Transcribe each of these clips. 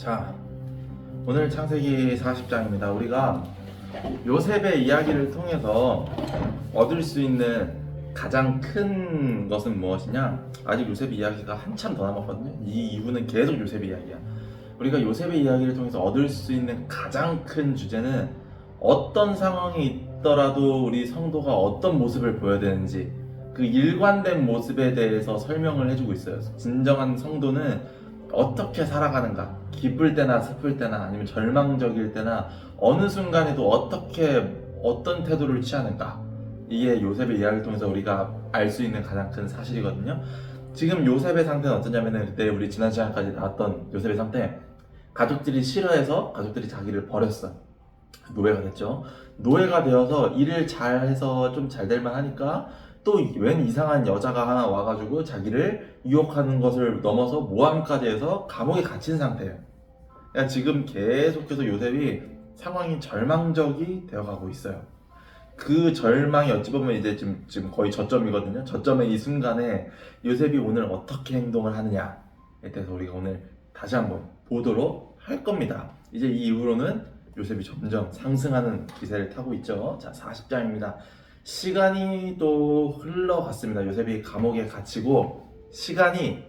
자, 오늘 창세기 40장입니다. 우리가 요셉의 이야기를 통해서 얻을 수 있는 가장 큰 것은 무엇이냐? 아직 요셉의 이야기가 한참 더 남았거든요. 이 이후는 계속 요셉의 이야기야. 우리가 요셉의 이야기를 통해서 얻을 수 있는 가장 큰 주제는 어떤 상황이 있더라도 우리 성도가 어떤 모습을 보여야 되는지, 그 일관된 모습에 대해서 설명을 해주고 있어요. 진정한 성도는 어떻게 살아가는가, 기쁠 때나 슬플 때나 아니면 절망적일 때나 어느 순간에도 어떤 태도를 취하는가, 이게 요셉의 이야기를 통해서 우리가 알 수 있는 가장 큰 사실이거든요. 지금 요셉의 상태는 어떠냐면은, 그때 우리 지난 시간까지 나왔던 요셉의 상태, 가족들이 싫어해서 가족들이 자기를 버렸어. 노예가 됐죠. 노예가 되어서 일을 잘해서 좀 잘 될만 하니까 또 웬 이상한 여자가 하나 와가지고 자기를 유혹하는 것을 넘어서 모함까지 해서 감옥에 갇힌 상태예요. 그러니까 지금 계속해서 요셉이 상황이 절망적이 되어가고 있어요. 그 절망이 어찌 보면 이제 지금 거의 저점이거든요. 저점의 이 순간에 요셉이 오늘 어떻게 행동을 하느냐에 대해서 우리가 오늘 다시 한번 보도록 할 겁니다. 이제 이 이후로는 요셉이 점점 상승하는 기세를 타고 있죠. 자, 40장입니다. 시간이 또 흘러갔습니다. 요셉이 감옥에 갇히고 시간이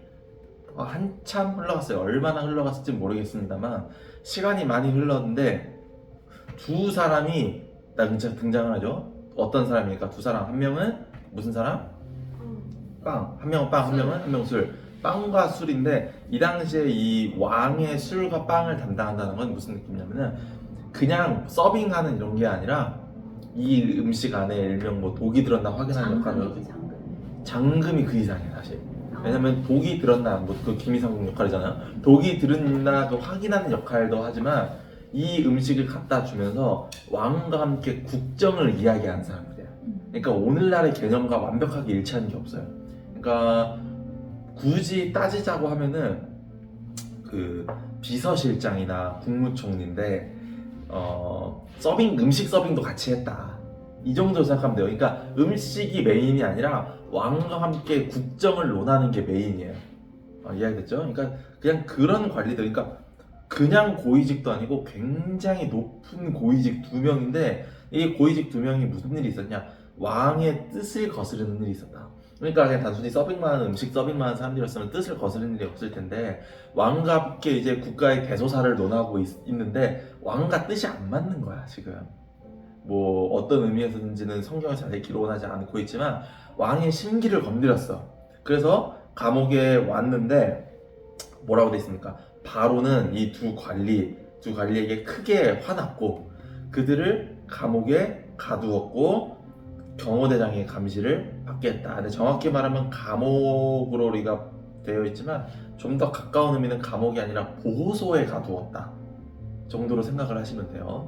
한참 흘러갔어요. 얼마나 흘러갔을지 모르겠습니다만 시간이 많이 흘렀는데 두 사람이 등장을 하죠. 어떤 사람이니까 두 사람. 한 명은 무슨 사람? 빵. 한 명은 빵, 한 명은 술. 빵과 술인데, 이 당시에 이 왕의 술과 빵을 담당한다는 건 무슨 느낌이냐면은 그냥 서빙하는 이런 게 아니라 이 음식 안에 일명 뭐 독이 들었나 확인하는 역할을, 장금이 그 이상이에요 사실. 왜냐면 독이 들었나, 뭐 그 김이상 역할이잖아요. 독이 들었나 그 확인하는 역할도 하지만 이 음식을 갖다 주면서 왕과 함께 국정을 이야기하는 사람들이에요. 그러니까 오늘날의 개념과 완벽하게 일치하는 게 없어요. 그러니까 굳이 따지자고 하면은 그 비서실장이나 국무총리인데 음식 서빙도 같이 했다, 이 정도로 생각하면 돼요. 그러니까 음식이 메인이 아니라 왕과 함께 국정을 논하는 게 메인이에요. 이해됐죠? 그러니까 그냥 그런 관리들, 그러니까 그냥 고위직도 아니고 굉장히 높은 고위직 두 명인데, 이 고위직 두 명이 무슨 일이 있었냐? 왕의 뜻을 거스르는 일이 있었다. 그러니까 그냥 단순히 음식 서빙만 하는 사람들이었으면 뜻을 거스르는 일이 없을 텐데, 왕과 함께 이제 국가의 대소사를 논하고 있는데 왕과 뜻이 안 맞는 거야 지금. 뭐 어떤 의미에서인지는 성경에 자세히 기록은 하지 않고 있지만 왕의 심기를 건드렸어. 그래서 감옥에 왔는데 뭐라고 돼 있습니까? 바로는 이 두 관리에게 크게 화났고 그들을 감옥에 가두었고 경호대장의 감시를 받게 했다. 근데 정확히 말하면 감옥으로 우리가 되어 있지만 좀 더 가까운 의미는 감옥이 아니라 보호소에 가두었다 정도로 생각을 하시면 돼요.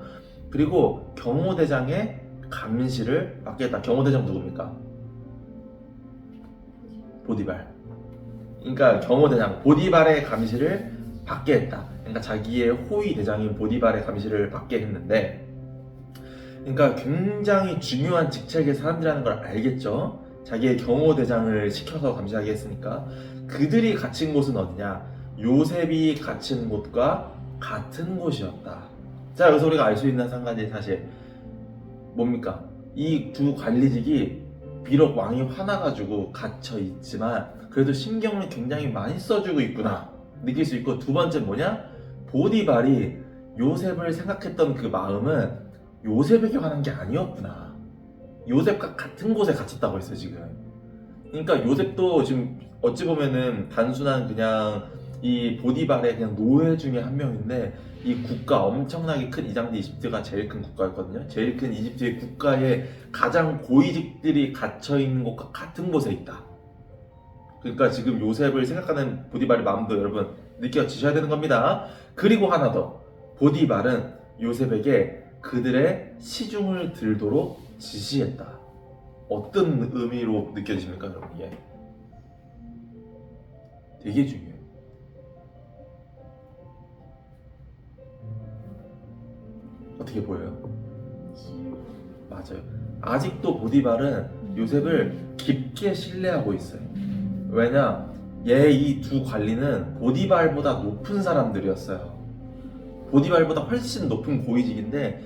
그리고 경호대장의 감시를 받게 했다. 경호대장 누굽니까? 보디발. 그러니까 경호대장 보디발의 감시를 받게 했다. 그러니까 자기의 호위 대장인 보디발의 감시를 받게 했는데, 그러니까 굉장히 중요한 직책의 사람들이라는 걸 알겠죠. 자기의 경호대장을 시켜서 감시하게 했으니까. 그들이 갇힌 곳은 어디냐? 요셉이 갇힌 곳과 같은 곳이었다. 자, 여기서 우리가 알 수 있는 한 가지 사실 뭡니까? 이 두 관리직이 비록 왕이 화나가지고 갇혀 있지만 그래도 신경을 굉장히 많이 써주고 있구나 느낄 수 있고, 두 번째 뭐냐? 보디발이 요셉을 생각했던 그 마음은 요셉에게 관한 게 아니었구나. 요셉과 같은 곳에 갇혔다고 했어요 지금. 그러니까 요셉도 지금 어찌 보면은 단순한 그냥 이 보디발의 그냥 노예 중에 한 명인데, 이 국가 엄청나게 큰, 이 당시 이집트가 제일 큰 국가였거든요. 제일 큰 이집트의 국가에 가장 고위직들이 갇혀 있는 곳과 같은 곳에 있다. 그러니까 지금 요셉을 생각하는 보디발의 마음도 여러분 느껴지셔야 되는 겁니다. 그리고 하나 더, 보디발은 요셉에게 그들의 시중을 들도록 지시했다. 어떤 의미로 느껴지십니까 여러분? 예. 되게 중요해요. 어떻게 보여요? 맞아요. 아직도 보디발은 요셉을 깊게 신뢰하고 있어요. 왜냐? 얘 이 두 관리는 보디발보다 높은 사람들이었어요. 보디발보다 훨씬 높은 고위직인데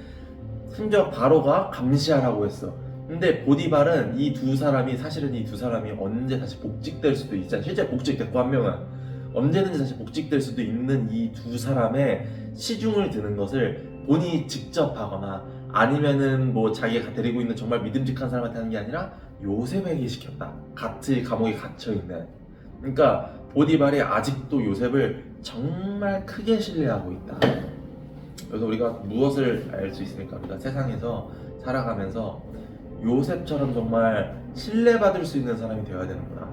심지어 바로가 감시하라고 했어. 근데 보디발은 이 두 사람이 사실은 이 두 사람이 언제 다시 복직될 수도 있잖아. 실제 복직됐고 한 명은 언제든지 다시 복직될 수도 있는 이 두 사람의 시중을 드는 것을 본인이 직접 하거나 아니면은 뭐 자기가 데리고 있는 정말 믿음직한 사람한테 하는 게 아니라 요셉에게 시켰다. 같이 감옥에 갇혀 있는. 그러니까 보디발이 아직도 요셉을 정말 크게 신뢰하고 있다. 그래서 우리가 무엇을 알 수 있습니까? 우리가 세상에서 살아가면서 요셉처럼 정말 신뢰받을 수 있는 사람이 되어야 되는구나.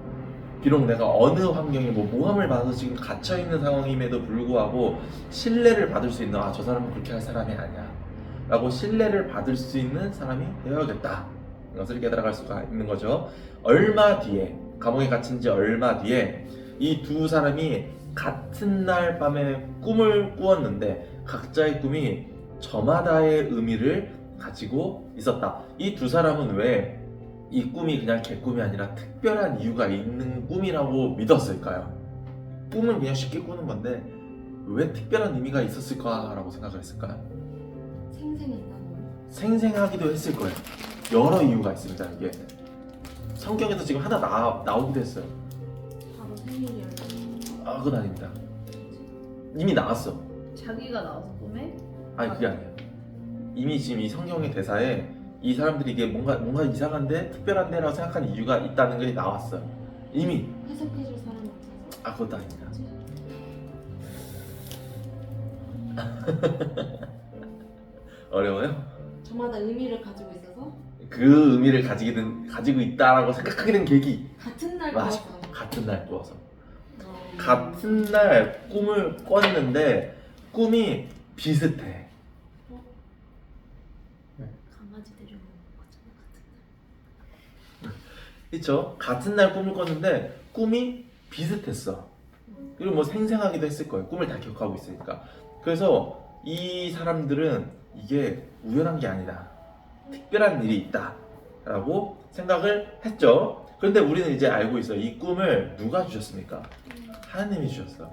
비록 내가 어느 환경에 뭐 모함을 받아서 지금 갇혀있는 상황임에도 불구하고 신뢰를 받을 수 있는, 아, 저 사람은 그렇게 할 사람이 아니야 라고 신뢰를 받을 수 있는 사람이 되어야겠다. 이것을 깨달아갈 수가 있는 거죠. 얼마 뒤에, 감옥에 갇힌 지 얼마 뒤에 이 두 사람이 같은 날 밤에 꿈을 꾸었는데 각자의 꿈이 저마다의 의미를 가지고 있었다. 이 두 사람은 왜 이 꿈이 그냥 개꿈이 아니라 특별한 이유가 있는 꿈이라고 믿었을까요? 꿈은 그냥 쉽게 꾸는 건데 왜 특별한 의미가 있었을까라고 생각을 했을까요? 생생하기도 했을 거예요. 여러 이유가 있습니다. 이게 성경에서 지금 하나 나오기도 했어요. 바로 생일이야. 아, 그건 아닙니다. 이미 나왔어. 자기가 나와서 꿈에? 아니, 그게 아니에요. 이미 지금 이 성경의 대사에 이 사람들이 이게 뭔가 이상한데 특별한데라고 생각하는 이유가 있다는 게 나왔어요. 이미. 해석해줄 사람이 없어서. 아, 그것도 아닙니다. 어려워요? 저마다 의미를 가지고 있어서 그 의미를 가지고 있다라고 생각하게 된 계기. 같은 날 맞아. 꾸었어. 같은 날 꾸어서. 같은 날 꿈을 꿨는데 꿈이 비슷해. 강아지 데리고 왔잖아, 같은 날. 그쵸? 같은 날 꿈을 꿨는데 꿈이 비슷했어. 그리고 뭐 생생하기도 했을 거예요. 꿈을 다 기억하고 있으니까. 그래서 이 사람들은 이게 우연한 게 아니다. 특별한 일이 있다. 라고 생각을 했죠. 그런데 우리는 이제 알고 있어요. 이 꿈을 누가 주셨습니까? 하나님이 주셨어.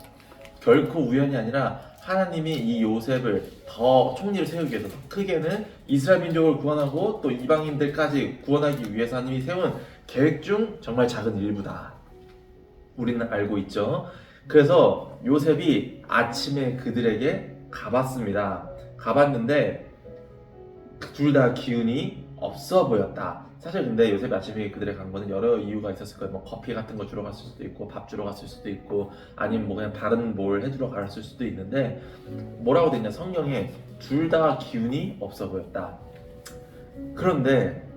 결코 우연이 아니라 하나님이 이 요셉을 더 총리를 세우기 위해서, 더 크게는 이스라엘 민족을 구원하고 또 이방인들까지 구원하기 위해서 하나님이 세운 계획 중 정말 작은 일부다. 우리는 알고 있죠. 그래서 요셉이 아침에 그들에게 가봤습니다. 가봤는데 둘 다 기운이 없어 보였다. 사실 근데 요셉이 아침에 그들에 간 거는 여러 이유가 있었을 거예요. 뭐 커피 같은 거 주러 갔을 수도 있고, 밥 주러 갔을 수도 있고, 아니면 뭐 그냥 다른 뭘 해주러 갔을 수도 있는데, 뭐라고 되냐, 성경에 둘 다 기운이 없어 보였다. 그런데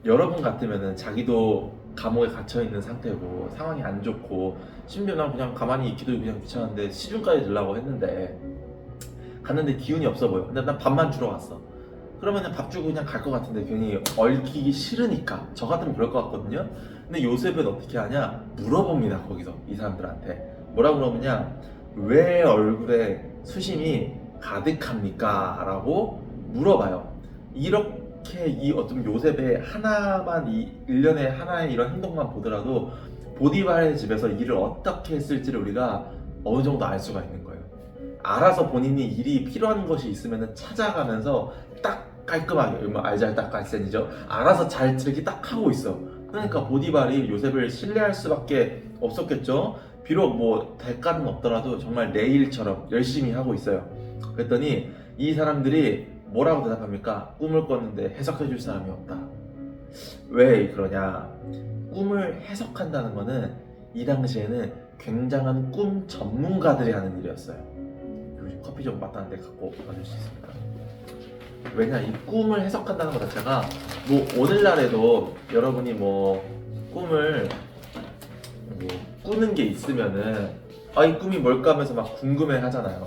여러분 같으면은 자기도 감옥에 갇혀 있는 상태고 상황이 안 좋고 심지어 난 그냥 가만히 있기도 그냥 귀찮은데 시중까지 들라고 했는데 갔는데 기운이 없어 보여. 근데 난 밥만 주러 갔어. 그러면 밥 주고 그냥 갈 것 같은데 괜히 얽히기 싫으니까. 저 같으면 그럴 것 같거든요. 근데 요셉은 어떻게 하냐, 물어봅니다. 거기서 이 사람들한테 뭐라 물어보냐, 왜 얼굴에 수심이 가득합니까? 라고 물어봐요. 이렇게 이 어떤 요셉의 하나만, 이 일련의 하나의 이런 행동만 보더라도 보디발의 집에서 일을 어떻게 했을지를 우리가 어느 정도 알 수가 있는 거예요. 알아서 본인이 일이 필요한 것이 있으면 찾아가면서 딱 깔끔하게, 뭐 알잘딱깔센이죠. 알아서 잘 이렇게 딱 하고 있어. 그러니까 보디발이 요셉을 신뢰할 수밖에 없었겠죠. 비록 뭐 대가는 없더라도 정말 내 일처럼 열심히 하고 있어요. 그랬더니 이 사람들이 뭐라고 대답합니까? 꿈을 꿨는데 해석해 줄 사람이 없다. 왜 그러냐? 꿈을 해석한다는 거는 이 당시에는 굉장한 꿈 전문가들이 하는 일이었어요. 커피 좀 마땅한데 갖고 와줄 수 있습니까? 왜냐, 이 꿈을 해석한다는 것 자체가 뭐 오늘날에도 여러분이 뭐 꿈을 뭐 꾸는 게 있으면은 아, 이 꿈이 뭘까 하면서 막 궁금해 하잖아요.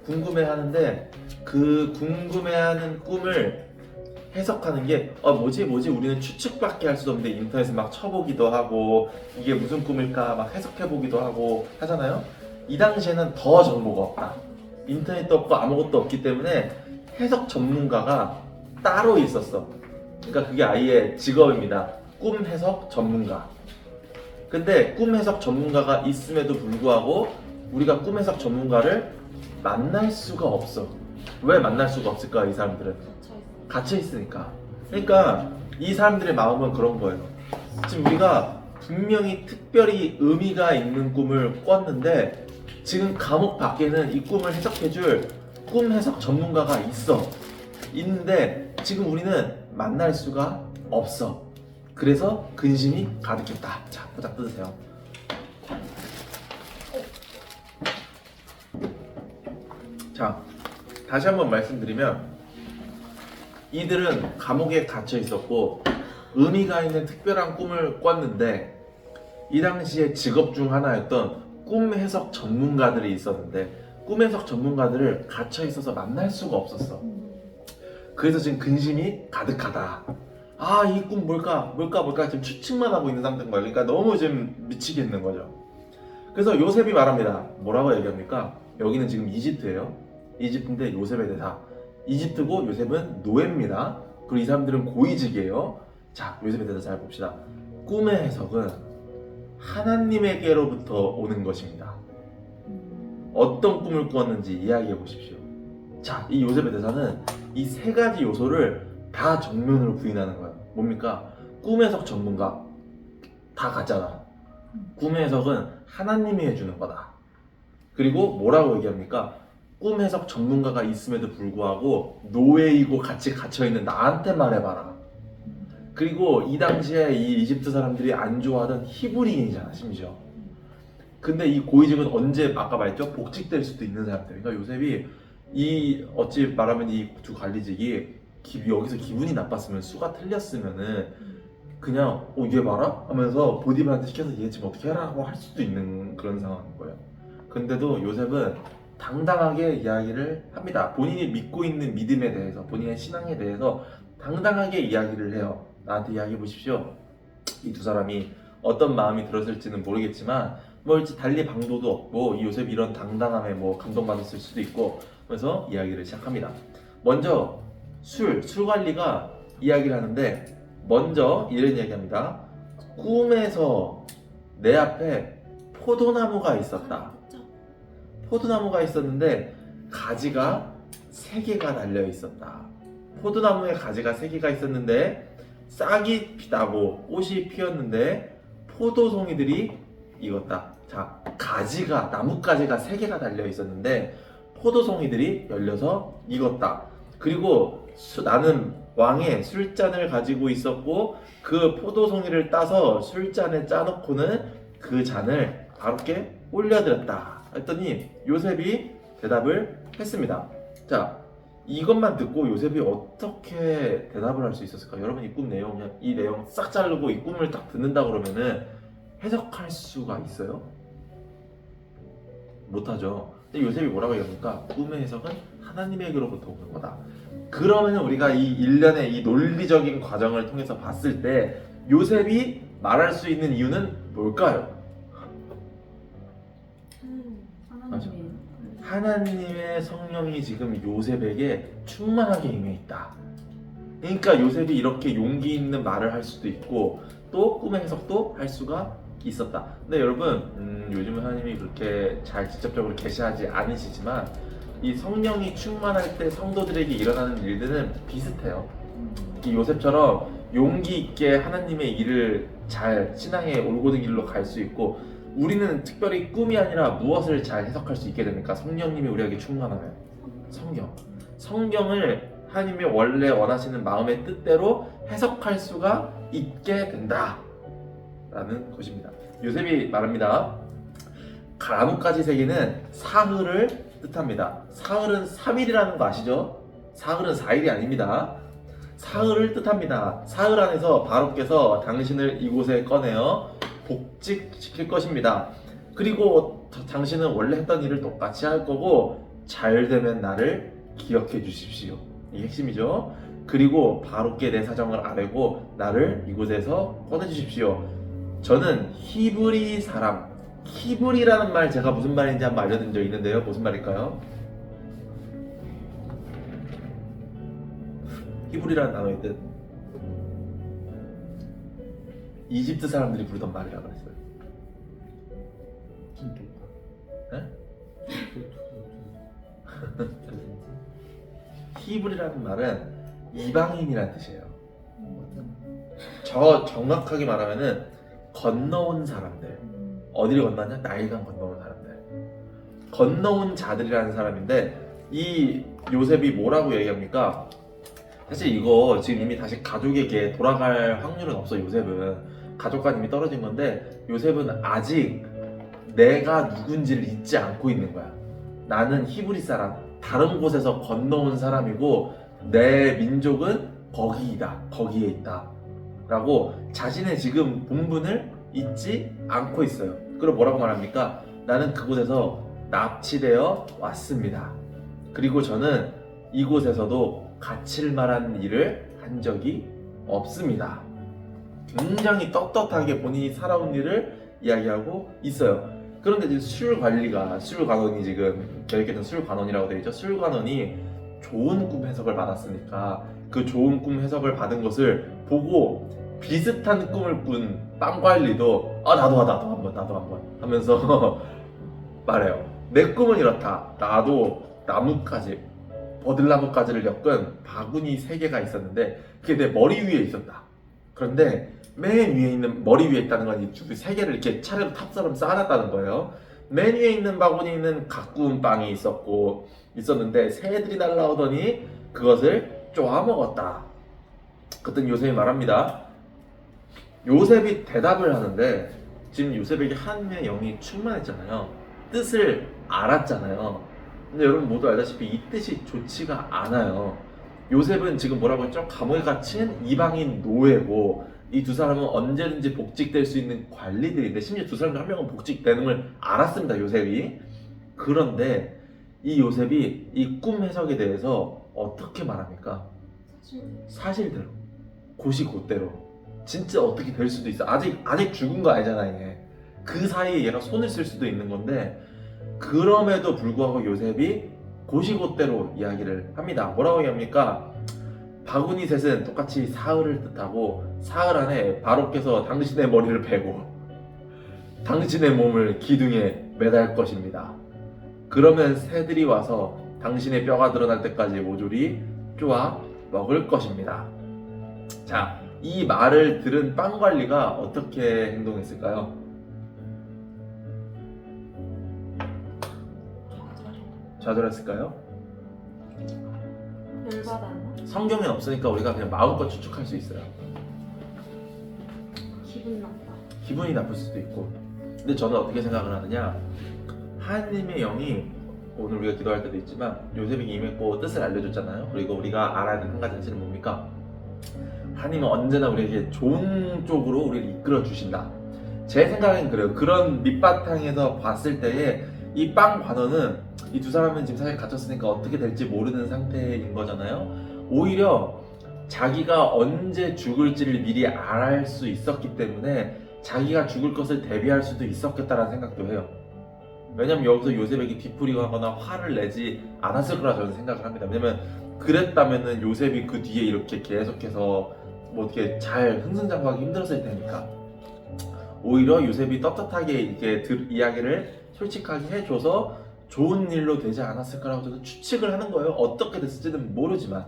궁금해 하는데 그 궁금해하는 꿈을 해석하는 게 뭐지 우리는 추측밖에 할 수도 없는데 인터넷에 막 쳐보기도 하고 이게 무슨 꿈일까 막 해석해보기도 하고 하잖아요. 이 당시에는 더 정보가 없다. 인터넷도 없고 아무것도 없기 때문에 해석 전문가가 따로 있었어. 그러니까 그게 아예 직업입니다. 꿈 해석 전문가. 근데 꿈 해석 전문가가 있음에도 불구하고 우리가 꿈 해석 전문가를 만날 수가 없어. 왜 만날 수가 없을까? 이 사람들은 갇혀 있으니까. 그러니까 이 사람들의 마음은 그런 거예요. 지금 우리가 분명히 특별히 의미가 있는 꿈을 꿨는데 지금 감옥 밖에는 이 꿈을 해석해줄 꿈 해석 전문가가 있는데 지금 우리는 만날 수가 없어. 그래서 근심이 가득했다. 자, 포장 뜯으세요. 자, 다시 한번 말씀드리면 이들은 감옥에 갇혀 있었고 의미가 있는 특별한 꿈을 꿨는데 이 당시에 직업 중 하나였던 꿈 해석 전문가들이 있었는데 꿈 해석 전문가들을 갇혀 있어서 만날 수가 없었어. 그래서 지금 근심이 가득하다. 아, 이 꿈 뭘까 지금 추측만 하고 있는 상태인 거야. 그러니까 너무 지금 미치겠는 거죠. 그래서 요셉이 말합니다. 뭐라고 얘기합니까? 여기는 지금 이집트예요. 이집트인데 요셉의 대사. 이집트고 요셉은 노예입니다. 그리고 이 사람들은 고위직이에요. 자, 요셉의 대사 잘 봅시다. 꿈의 해석은 하나님에게로부터 오는 것입니다. 어떤 꿈을 꾸었는지 이야기해 보십시오. 자, 이 요셉의 대사는 이 세 가지 요소를 다 정면으로 부인하는 거예요. 뭡니까? 꿈 해석 전문가 다 가짜다. 꿈의 해석은 하나님이 해주는 거다. 그리고 뭐라고 얘기합니까? 꿈 해석 전문가가 있음에도 불구하고 노예이고 같이 갇혀있는 나한테 말해봐라. 그리고 이 당시에 이 이집트 사람들이 안 좋아하던 히브리인이잖아, 심지어. 근데 이 고위직은 언제, 아까 말했죠? 복직될 수도 있는 사람들. 그러니까 요셉이 이 어찌 말하면 이 두 관리직이 여기서 기분이 나빴으면 수가 틀렸으면은 그냥 얘 봐라? 하면서 보디만한테 시켜서 얘 지금 어떻게 하라고 할 수도 있는 그런 상황인 거예요. 근데도 요셉은 당당하게 이야기를 합니다. 본인이 믿고 있는 믿음에 대해서, 본인의 신앙에 대해서 당당하게 이야기를 해요. 나한테 이야기해 보십시오. 이 두 사람이 어떤 마음이 들었을지는 모르겠지만 뭐 달리 방도도 없고 이 요셉이 이런 당당함에 뭐 감동받았을 수도 있고, 그래서 이야기를 시작합니다. 먼저 술 관리가 이야기를 하는데 먼저 이런 이야기합니다. 꿈에서 내 앞에 포도나무가 있었다. 포도나무가 있었는데 가지가 3개가 달려 있었다. 포도나무에 가지가 3개가 있었는데 싹이 나고 꽃이 피었는데 포도송이들이 익었다. 자, 나뭇가지가 3개가 달려 있었는데 포도송이들이 열려서 익었다. 그리고 나는 왕의 술잔을 가지고 있었고 그 포도송이를 따서 술잔에 짜놓고는 그 잔을 바로게 올려드렸다. 했더니 요셉이 대답을 했습니다. 자, 이것만 듣고 요셉이 어떻게 대답을 할 수 있었을까? 여러분, 이 꿈 내용, 그냥 이 내용 싹 자르고 이 꿈을 딱 듣는다 그러면은 해석할 수가 있어요? 못하죠. 근데 요셉이 뭐라고 얘기합니까? 꿈의 해석은 하나님에게로부터 오는 거다. 그러면 우리가 이 일련의 이 논리적인 과정을 통해서 봤을 때 요셉이 말할 수 있는 이유는 뭘까요? 맞아. 하나님의 성령이 지금 요셉에게 충만하게 임해 있다. 그러니까 요셉이 이렇게 용기 있는 말을 할 수도 있고 또 꿈의 해석도 할 수가 있었다. 근데 여러분, 요즘은 하나님이 그렇게 잘 직접적으로 계시하지 않으시지만 이 성령이 충만할 때 성도들에게 일어나는 일들은 비슷해요. 이 요셉처럼 용기 있게 하나님의 일을 잘 신앙의 올곧은 길로 갈 수 있고, 우리는 특별히 꿈이 아니라 무엇을 잘 해석할 수 있게 됩니까? 성령님이 우리에게 충만하면 성경을 하나님이 원래 원하시는 마음의 뜻대로 해석할 수가 있게 된다 라는 것입니다. 요셉이 말합니다. 나뭇가지 3개는 사흘을 뜻합니다. 사흘은 3일이라는 거 아시죠? 사흘은 4일이 아닙니다. 사흘을 뜻합니다. 사흘 안에서 바로께서 당신을 이곳에 꺼내어 복직시킬 것입니다. 그리고 당신은 원래 했던 일을 똑같이 할 거고 잘 되면 나를 기억해 주십시오. 이게 핵심이죠. 그리고 바로께 내 사정을 아뢰고 나를 이곳에서 꺼내 주십시오. 저는 히브리 사람, 히브리라는 말 제가 무슨 말인지 한번 알려드린 적 있는데요. 무슨 말일까요? 히브리라는 단어의 뜻, 이집트 사람들이 부르던 말이라고 그랬어요. 네? 히브리라는 말은 이방인이라는 뜻이에요. 저 정확하게 말하면은 건너온 사람들. 어디를 건너냐? 나일강 건너온 사람들. 건너온 자들이라는 사람인데 이 요셉이 뭐라고 얘기합니까? 사실 이거 지금 이미 다시 가족에게 돌아갈 확률은 없어. 요셉은 가족과 이미 떨어진 건데 요셉은 아직 내가 누군지를 잊지 않고 있는 거야. 나는 히브리 사람, 다른 곳에서 건너온 사람이고 내 민족은 거기에 있다 라고 자신의 지금 본분을 잊지 않고 있어요. 그리고 뭐라고 말합니까? 나는 그곳에서 납치되어 왔습니다. 그리고 저는 이곳에서도 갇힐 만한 일을 한 적이 없습니다. 굉장히 떳떳하게 본인이 살아온 일을 이야기하고 있어요. 그런데 지금 술관원이 지금 계획했던 술관원이라고 되어 있죠. 술관원이 좋은 꿈 해석을 받았으니까 그 좋은 꿈 해석을 받은 것을 보고 비슷한 꿈을 꾼 빵관리도 나도 한번 하면서 말해요. 내 꿈은 이렇다. 나도 버들나무까지를 엮은 바구니 3개가 있었는데 그게 내 머리 위에 있었다. 그런데 맨 위에 있는 머리 위에 있다는 건 이 3개를 이렇게 차례로 탑처럼 쌓아놨다는 거예요. 맨 위에 있는 바구니는 가꾸운 빵이 있었는데 새들이 날라오더니 그것을 쪼아먹었다. 그때 요셉이 말합니다. 요셉이 대답을 하는데 지금 요셉에게 하나님의 영이 충만했잖아요. 뜻을 알았잖아요. 근데 여러분 모두 알다시피 이 뜻이 좋지가 않아요. 요셉은 지금 뭐라고 했죠? 감옥에 갇힌 이방인 노예고 이 두 사람은 언제든지 복직될 수 있는 관리들인데 심지어 두 사람 중 한 명은 복직되는 걸 알았습니다. 요셉이. 그런데 이 요셉이 이 꿈 해석에 대해서 어떻게 말합니까? 사실대로 곧이곧대로 진짜 어떻게 될 수도 있어. 아직 죽은 거 알잖아. 이게 그 사이에 얘가 손을 쓸 수도 있는 건데 그럼에도 불구하고 요셉이 곧이곧대로 이야기를 합니다. 뭐라고 얘기합니까? 바구니 셋은 똑같이 사흘을 뜻하고 사흘 안에 바로께서 당신의 머리를 베고 당신의 몸을 기둥에 매달 것입니다. 그러면 새들이 와서 당신의 뼈가 드러날 때까지 모조리 쪼아 먹을 것입니다. 자, 이 말을 들은 빵관리가 어떻게 행동했을까요? 좌절했을까요? 열받았나? 성경엔 없으니까 우리가 그냥 마음껏 추측할 수 있어요. 기분 나빠. 기분이 나쁠 수도 있고. 근데 저는 어떻게 생각을 하느냐, 하나님의 영이 오늘 우리가 기도할 때도 있지만 요셉에게 임했고 뜻을 알려줬잖아요. 그리고 우리가 알아야 되는 한 가지 사실은 뭡니까? 하나님은 언제나 우리에게 좋은 쪽으로 우리를 이끌어 주신다. 제 생각엔 그래요. 그런 밑바탕에서 봤을 때에 이 빵 관원은 이 두 사람은 지금 사실 갇혔으니까 어떻게 될지 모르는 상태인 거잖아요. 오히려 자기가 언제 죽을지를 미리 알할 수 있었기 때문에 자기가 죽을 것을 대비할 수도 있었겠다라는 생각도 해요. 왜냐면 여기서 요셉에게 뒤풀이가 하거나 화를 내지 않았을 거라 저는 생각을 합니다. 왜냐면 그랬다면은 요셉이 그 뒤에 이렇게 계속해서 뭐 어떻게 잘 흥승장구하기 힘들었을 테니까 오히려 요셉이 떳떳하게 이렇게 이야기를 솔직하게 해줘서 좋은 일로 되지 않았을 거라고 저는 추측을 하는 거예요. 어떻게 됐을지는 모르지만.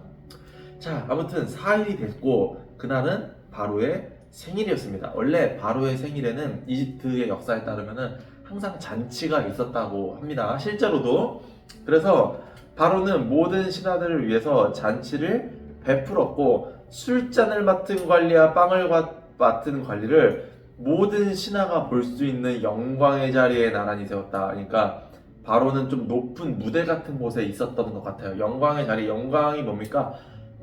자, 아무튼 4일이 됐고 그날은 바로의 생일이었습니다. 원래 바로의 생일에는 이집트의 역사에 따르면은 항상 잔치가 있었다고 합니다. 실제로도. 그래서 바로는 모든 신하들을 위해서 잔치를 베풀었고 술잔을 맡은 관리와 빵을 맡은 관리를 모든 신하가 볼 수 있는 영광의 자리에 나란히 세웠다. 그러니까 바로는 좀 높은 무대 같은 곳에 있었던 것 같아요. 영광의 자리, 영광이 뭡니까?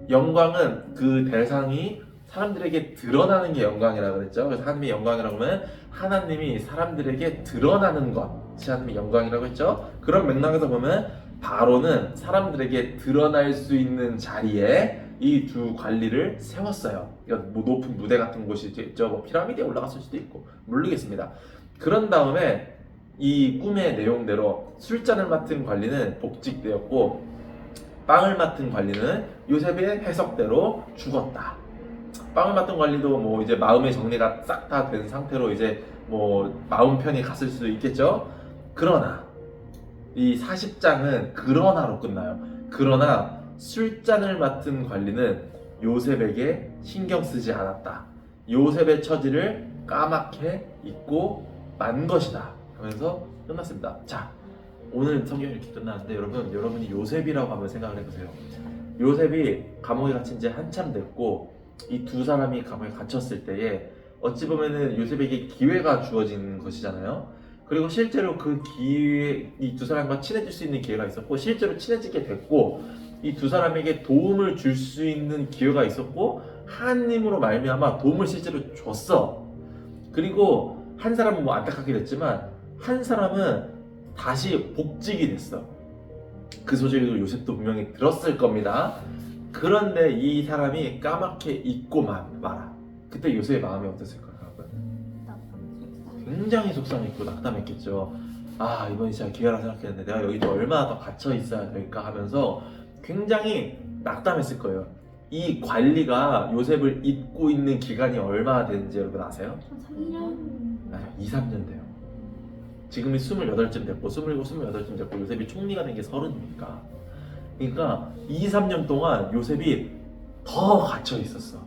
영광은 그 대상이 사람들에게 드러나는 게 영광이라고 그랬죠. 그래서 하나님의 영광이라고 하면 하나님이 사람들에게 드러나는 것이 하나님의 영광이라고 했죠. 그런 맥락에서 보면 바로는 사람들에게 드러날 수 있는 자리에 이 두 관리를 세웠어요. 그러니까 뭐 높은 무대 같은 곳이 있죠. 뭐 피라미드에 올라갔을 수도 있고 모르겠습니다. 그런 다음에 이 꿈의 내용대로 술잔을 맡은 관리는 복직되었고 빵을 맡은 관리는 요셉의 해석대로 죽었다. 빵을 맡은 관리도 뭐 이제 마음의 정리가 싹 다 된 상태로 이제 뭐 마음 편히 갔을 수도 있겠죠. 그러나 이 40장은 그러나로 끝나요. 그러나 술잔을 맡은 관리는 요셉에게 신경 쓰지 않았다. 요셉의 처지를 까맣게 잊고 만 것이다 하면서 끝났습니다. 자, 오늘 성경이 이렇게 끝나는데 여러분이 요셉이라고 한번 생각을 해보세요. 요셉이 감옥에 갇힌 지 한참 됐고 이 두 사람이 감옥에 갇혔을 때에 어찌 보면은 요셉에게 기회가 주어진 것이잖아요. 그리고 실제로 그 기회, 이 두 사람과 친해질 수 있는 기회가 있었고 실제로 친해지게 됐고 이 두 사람에게 도움을 줄 수 있는 기회가 있었고 하나님으로 말미암아 도움을 실제로 줬어. 그리고 한 사람은 뭐 안타깝게 됐지만 한 사람은 다시 복직이 됐어. 그 소식을 요셉도 분명히 들었을 겁니다. 그런데 이 사람이 까맣게 잊고 마라. 그때 요셉의 마음이 어땠을까요? 굉장히 속상했고 낙담했겠죠. 아, 이번이 진짜 기회라 생각했는데 내가 여기도 얼마나 더 갇혀 있어야 될까 하면서 굉장히 낙담했을 거예요. 이 관리가 요셉을 잊고 있는 기간이 얼마나 되는지 여러분 아세요? 3년? 맞아요. 2, 3년 돼요. 지금이 28쯤 됐고 27, 28쯤 됐고 요셉이 총리가 된 게 30이니까 그러니까 2, 3년 동안 요셉이 더 갇혀 있었어.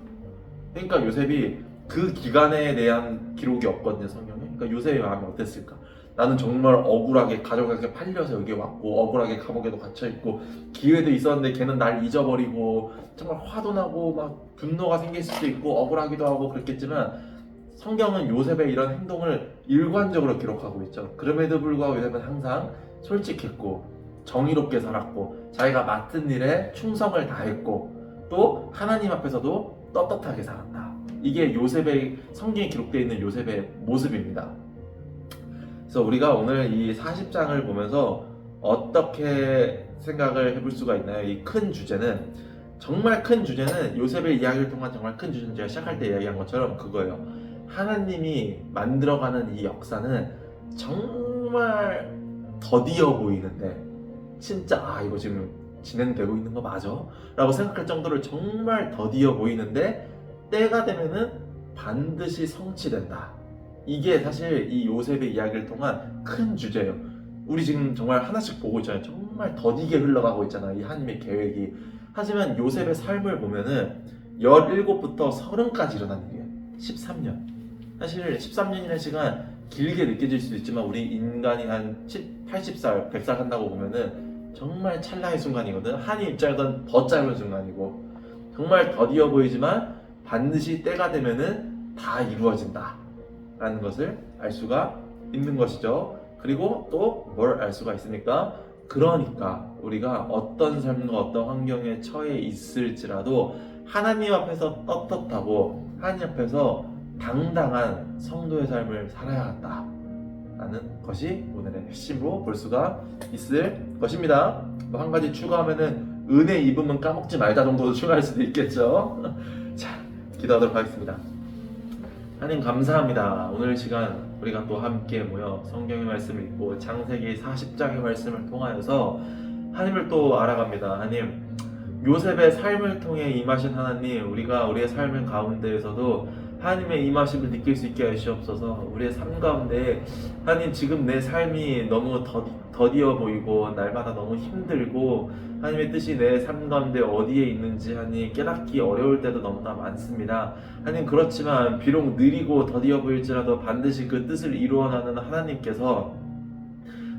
그러니까 요셉이 그 기간에 대한 기록이 없거든요, 성경에. 그러니까 요셉의 마음이 어땠을까? 나는 정말 억울하게 가족에게 팔려서 여기 왔고 억울하게 감옥에도 갇혀있고 기회도 있었는데 걔는 날 잊어버리고 정말 화도 나고 막 분노가 생길 수도 있고 억울하기도 하고 그랬겠지만 성경은 요셉의 이런 행동을 일관적으로 기록하고 있죠. 그럼에도 불구하고 요셉은 항상 솔직했고 정의롭게 살았고 자기가 맡은 일에 충성을 다했고 또 하나님 앞에서도 떳떳하게 살았다. 이게 요셉의 성경에 기록되어 있는 요셉의 모습입니다. 그래서 우리가 오늘 이 40장을 보면서 어떻게 생각을 해볼 수가 있나요? 이 큰 주제는 정말 큰 주제는 요셉의 이야기를 통한 정말 큰 주제는 제가 시작할 때 이야기한 것처럼 그거예요. 하나님이 만들어가는 이 역사는 정말 더디어 보이는데 진짜 이거 지금 진행되고 있는 거 맞아? 라고 생각할 정도로 정말 더디어 보이는데 때가 되면은 반드시 성취된다. 이게 사실 이 요셉의 이야기를 통한 큰 주제예요. 우리 지금 정말 하나씩 보고 있잖아요. 정말 더디게 흘러가고 있잖아요. 이 하나님의 계획이. 하지만 요셉의 삶을 보면은 17부터 30까지 일어난 일이에요. 13년. 사실 13년이라는 시간 길게 느껴질 수도 있지만 우리 인간이 한 80살, 100살 한다고 보면은 정말 찰나의 순간이거든. 하나님 입장에서는 더 짧은 순간이고 정말 더디어 보이지만 반드시 때가 되면은 다 이루어진다 라는 것을 알 수가 있는 것이죠. 그리고 또 뭘 알 수가 있습니까? 그러니까 우리가 어떤 삶과 어떤 환경에 처해 있을지라도 하나님 앞에서 떳떳하고 하나님 앞에서 당당한 성도의 삶을 살아야 한다 라는 것이 오늘의 핵심으로 볼 수가 있을 것입니다. 뭐 한 가지 추가하면은 은혜 입으면 까먹지 말자 정도도 추가할 수도 있겠죠. 자, 기도하도록 하겠습니다. 하나님 감사합니다. 오늘 시간 우리가 또 함께 모여 성경의 말씀을 읽고 창세기 40장의 말씀을 통하여서 하나님을 또 알아갑니다. 하나님, 요셉의 삶을 통해 임하신 하나님, 우리가 우리의 삶의 가운데에서도 하나님의 임하심을 느낄 수 있게 하시옵소서. 우리의 삶 가운데 하나님, 지금 내 삶이 너무 더디어 보이고 날마다 너무 힘들고 하나님의 뜻이 내 삶 가운데 어디에 있는지 하나님 깨닫기 어려울 때도 너무나 많습니다. 하나님, 그렇지만 비록 느리고 더디어 보일지라도 반드시 그 뜻을 이루어나는 하나님께서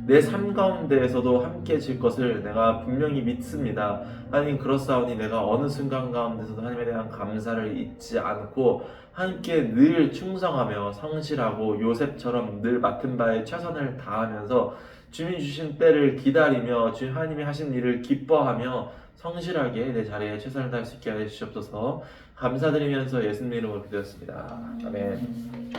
내 삶 가운데에서도 함께 해질 것을 내가 분명히 믿습니다. 하나님, 그렇사오니 내가 어느 순간 가운데서도 하나님에 대한 감사를 잊지 않고 함께 늘 충성하며 성실하고 요셉처럼 늘 맡은 바에 최선을 다하면서 주님 주신 때를 기다리며 주님 하나님이 하신 일을 기뻐하며 성실하게 내 자리에 최선을 다할 수 있게 해주시옵소서. 감사드리면서 예수님 이름으로 기도했습니다. 아멘.